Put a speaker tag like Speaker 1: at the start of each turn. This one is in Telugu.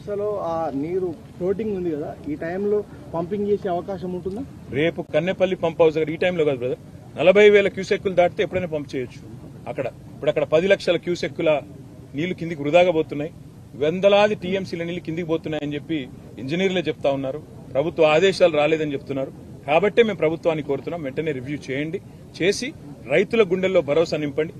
Speaker 1: దశలో ఆ నీరు ఫ్లోటింగ్ ఉంది కదా, ఈ టైంలో పంపింగ్ చేసే అవకాశం ఉంటుందా?
Speaker 2: రేపు కన్నెపల్లి పంప్ హౌస్ దగ్గర ఈ టైంలో కాదు బ్రదర్, 40,000 క్యూసెక్కులు దాటితే ఎప్పుడైనా పంప్ చేయొచ్చు. ఇప్పుడు అక్కడ 10 లక్షల క్యూసెక్కుల నీళ్లు కిందికి వృధాగా పోతున్నాయి, వందలాది టీఎంసీల నీళ్లు కిందికి పోతున్నాయని చెప్పి ఇంజనీర్లే చెప్తా ఉన్నారు. ప్రభుత్వ ఆదేశాలు రాలేదని చెప్తున్నారు. కాబట్టే మేము ప్రభుత్వాన్ని కోరుతున్నాం, వెంటనే రివ్యూ చేయండి, చేసి రైతుల గుండెల్లో భరోసా నింపండి.